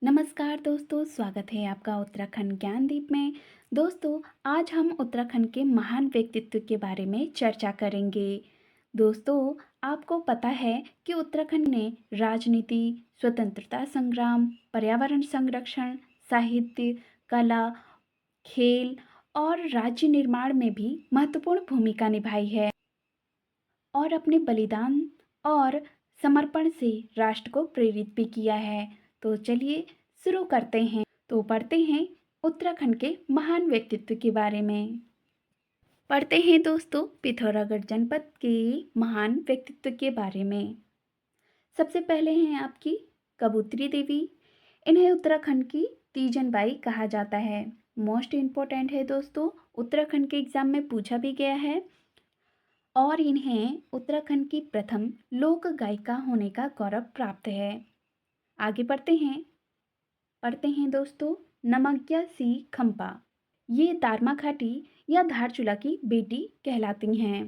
नमस्कार दोस्तों, स्वागत है आपका उत्तराखंड ज्ञानदीप में। दोस्तों, आज हम उत्तराखंड के महान व्यक्तित्व के बारे में चर्चा करेंगे। दोस्तों, आपको पता है कि उत्तराखंड ने राजनीति, स्वतंत्रता संग्राम, पर्यावरण संरक्षण, साहित्य, कला, खेल और राज्य निर्माण में भी महत्वपूर्ण भूमिका निभाई है और अपने बलिदान और समर्पण से राष्ट्र को प्रेरित भी किया है। तो चलिए शुरू करते हैं। तो पढ़ते हैं उत्तराखंड के महान व्यक्तित्व के बारे में। पढ़ते हैं दोस्तों पिथौरागढ़ जनपद के महान व्यक्तित्व के बारे में। सबसे पहले हैं आपकी कबूतरी देवी। इन्हें उत्तराखंड की तीजन बाई कहा जाता है। मोस्ट इम्पोर्टेंट है दोस्तों, उत्तराखंड के एग्जाम में पूछा भी गया है और इन्हें उत्तराखंड की प्रथम लोक गायिका होने का गौरव प्राप्त है। आगे पढ़ते हैं दोस्तों नमग्या सी खम्पा। ये दारमा घाटी या धारचूला की बेटी कहलाती हैं।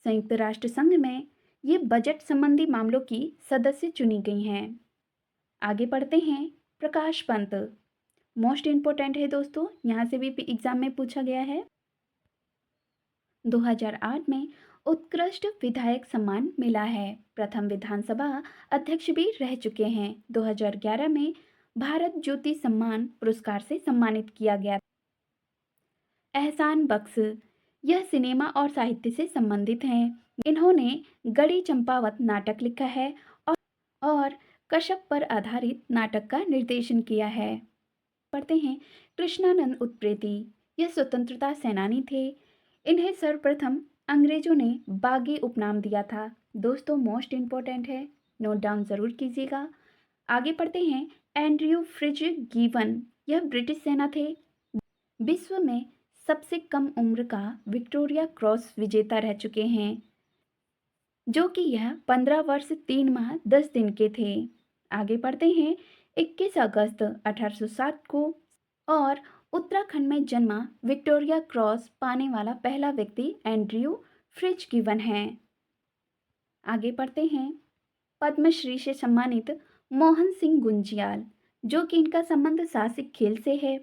संयुक्त राष्ट्र संघ में ये बजट संबंधी मामलों की सदस्य चुनी गई हैं। आगे पढ़ते हैं प्रकाश पंत। मोस्ट इम्पोर्टेंट है दोस्तों, यहाँ से भी एग्जाम में पूछा गया है। 2008 में उत्कृष्ट विधायक सम्मान मिला है। प्रथम विधानसभा अध्यक्ष भी रह चुके हैं। 2011 में भारत ज्योति सम्मान पुरस्कार से सम्मानित किया गया। एहसान बख्श, यह सिनेमा और साहित्य से संबंधित हैं। इन्होंने गढ़ी चंपावत नाटक लिखा है और कश्यप पर आधारित नाटक का निर्देशन किया है। पढ़ते हैं कृष्णानंद उत्प्रेती। यह स्वतंत्रता सेनानी थे। इन्हें सर्वप्रथम अंग्रेजों ने बागी उपनाम दिया था। दोस्तों मोस्ट इम्पोर्टेंट है, नोट डाउन ज़रूर कीजिएगा। आगे पढ़ते हैं एंड्रयू फ्रिज गीवन। यह ब्रिटिश सेना थे। विश्व में सबसे कम उम्र का विक्टोरिया क्रॉस विजेता रह चुके हैं, जो कि यह 15 वर्ष 3 माह 10 दिन के थे। आगे पढ़ते हैं 21 अगस्त 1807 को और उत्तराखंड में जन्मा विक्टोरिया क्रॉस पाने वाला पहला व्यक्ति एंड्रयू फ्रिज गिवन है। आगे पढ़ते हैं पद्मश्री से सम्मानित मोहन सिंह गुंजियाल, जो कि इनका संबंध साहसिक खेल से है।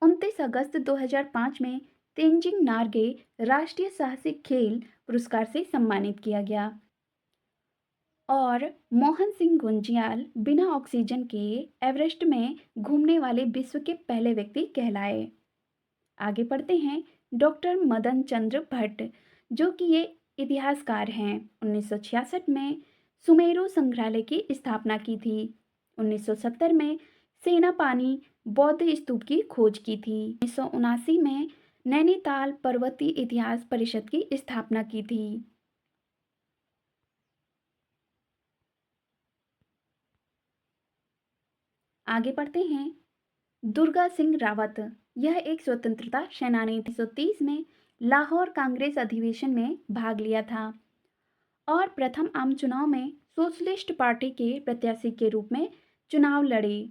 29 अगस्त 2005 में तेंजिंग नार्गे राष्ट्रीय साहसिक खेल पुरस्कार से सम्मानित किया गया और मोहन सिंह गुंजियाल बिना ऑक्सीजन के एवरेस्ट में घूमने वाले विश्व के पहले व्यक्ति कहलाए। आगे पढ़ते हैं डॉक्टर मदन चंद्र भट्ट, जो कि ये इतिहासकार हैं। 1966 में सुमेरु संग्रहालय की स्थापना की थी। 1970 में सेनापानी बौद्ध स्तूप की खोज की थी। 1979 में नैनीताल पर्वतीय इतिहास परिषद की स्थापना की थी। आगे पढ़ते हैं दुर्गा सिंह रावत। यह एक स्वतंत्रता सेनानी थी। 1930 में लाहौर कांग्रेस अधिवेशन में भाग लिया था और प्रथम आम चुनाव में सोशलिस्ट पार्टी के प्रत्याशी के रूप में चुनाव लड़े।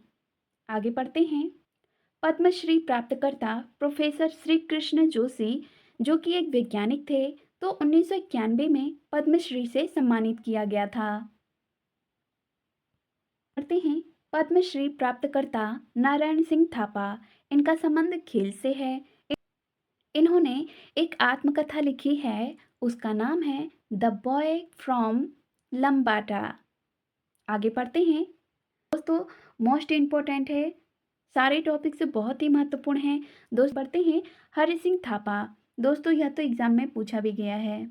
आगे पढ़ते हैं पद्मश्री प्राप्तकर्ता प्रोफेसर श्री कृष्ण जोशी, जो कि एक वैज्ञानिक थे, तो 1991 में पद्मश्री से सम्मानित किया गया था। पढ़ते हैं पद्मश्री प्राप्तकर्ता नारायण सिंह थापा। इनका संबंध खेल से है। इन्होंने एक आत्मकथा लिखी है, उसका नाम है द बॉय फ्रॉम लम्बाटा। आगे पढ़ते हैं दोस्तों, मोस्ट इम्पोर्टेंट है, सारे टॉपिक्स बहुत ही महत्वपूर्ण हैं। दोस्त पढ़ते हैं हरि सिंह थापा। दोस्तों यह तो एग्जाम में पूछा भी गया है।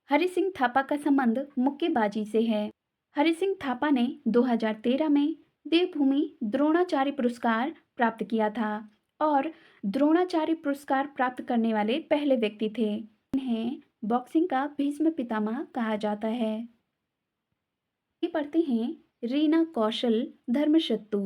हरि सिंह थापा का संबंध मुक्केबाजी से है। हरि सिंह थापा ने 2013 में देवभूमि द्रोणाचार्य पुरस्कार प्राप्त किया था और द्रोणाचार्य पुरस्कार प्राप्त करने वाले पहले व्यक्ति थे। इन्हें बॉक्सिंग का भीष्म पितामह कहा जाता है। ये पढ़ते हैं रीना कौशल धर्मशत्रु।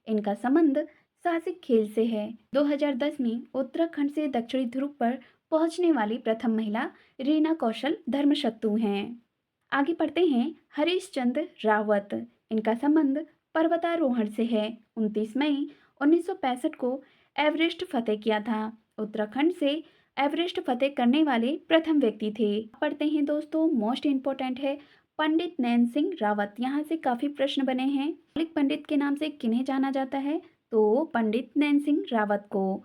इनका संबंध साहसिक खेल से है। 2010 में उत्तराखंड से दक्षिणी ध्रुव पर पहुंचने वाली प्रथम महिला रीना कौशल धर्मशत्रु हैं। आगे पढ़ते हैं हरीश चंद्र रावत। इनका संबंध पर्वतारोहण से है। 29 मई 1965 को एवरेस्ट फतेह किया था। उत्तराखंड से एवरेस्ट फतेह करने वाले प्रथम व्यक्ति थे। पढ़ते हैं दोस्तों, मोस्ट इम्पोर्टेंट है पंडित नैन सिंह रावत, यहाँ से काफ़ी प्रश्न बने हैं। मौलिक पंडित के नाम से किन्हें जाना जाता है? तो पंडित नैन सिंह रावत को।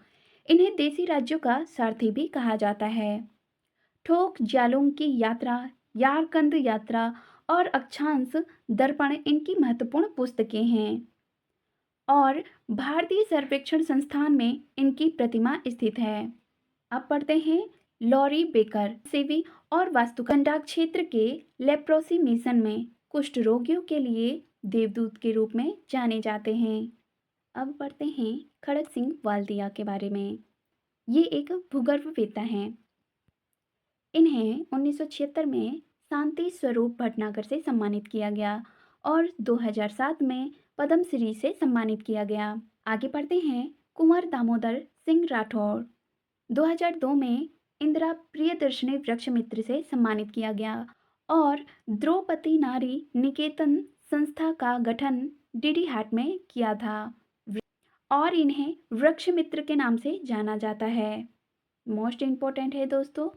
इन्हें देसी राज्यों का सारथी भी कहा जाता है। ठोक ज्यालुंग की यात्रा, यारकंद यात्रा और अक्षांश दर्पण इनकी महत्वपूर्ण पुस्तकें हैं। और भारतीय सर्वेक्षण संस्थान में इनकी प्रतिमा स्थित है। अब पढ़ते हैं लॉरी बेकर, सेवी और वास्तुकला क्षेत्र के लेप्रोसी मिशन में कुष्ठ रोगियों के लिए देवदूत के रूप में जाने जाते हैं। अब पढ़ते हैं खड़क सिंह वाल्दिया के बारे में। ये एक भूगर्भवेत्ता हैं। इन्हें 1976 में शांति स्वरूप भटनागर से सम्मानित किया गया और 2007 में पद्मश्री से सम्मानित किया गया। आगे पढ़ते हैं कुंवर दामोदर सिंह राठौर। 2002 में इंदिरा प्रियदर्शनी वृक्ष मित्र से सम्मानित किया गया और द्रौपदी नारी निकेतन संस्था का गठन डीडी हाट में किया था और इन्हें वृक्ष मित्र के नाम से जाना जाता है। मोस्ट इम्पोर्टेंट है दोस्तों,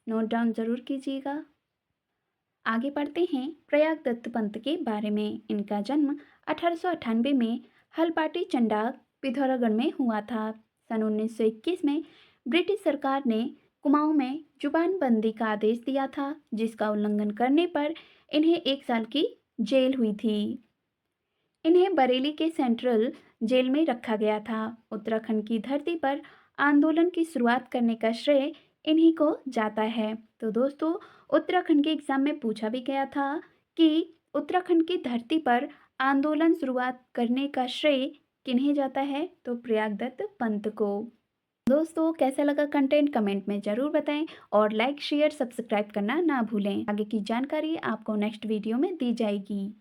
नोट डाउन जरूर कीजिएगा। आगे पढ़ते हैं प्रयाग दत्त पंत के बारे में। इनका जन्म 1898 में हलपाटी चंडाग पिथौरागढ़ में हुआ था। सन 1921 में ब्रिटिश सरकार ने कुमाऊं में जुबानबंदी का आदेश दिया था, जिसका उल्लंघन करने पर इन्हें 1 साल की जेल हुई थी। इन्हें बरेली के सेंट्रल जेल में रखा गया था। उत्तराखंड की धरती पर आंदोलन की शुरुआत करने का श्रेय इन्हीं को जाता है। तो दोस्तों, उत्तराखंड के एग्जाम में पूछा भी गया था कि उत्तराखंड की धरती पर आंदोलन शुरुआत करने का श्रेय किन्हें जाता है? तो प्रयाग दत्त पंत को। दोस्तों, कैसा लगा कंटेंट कमेंट में ज़रूर बताएं और लाइक शेयर सब्सक्राइब करना ना भूलें। आगे की जानकारी आपको नेक्स्ट वीडियो में दी जाएगी।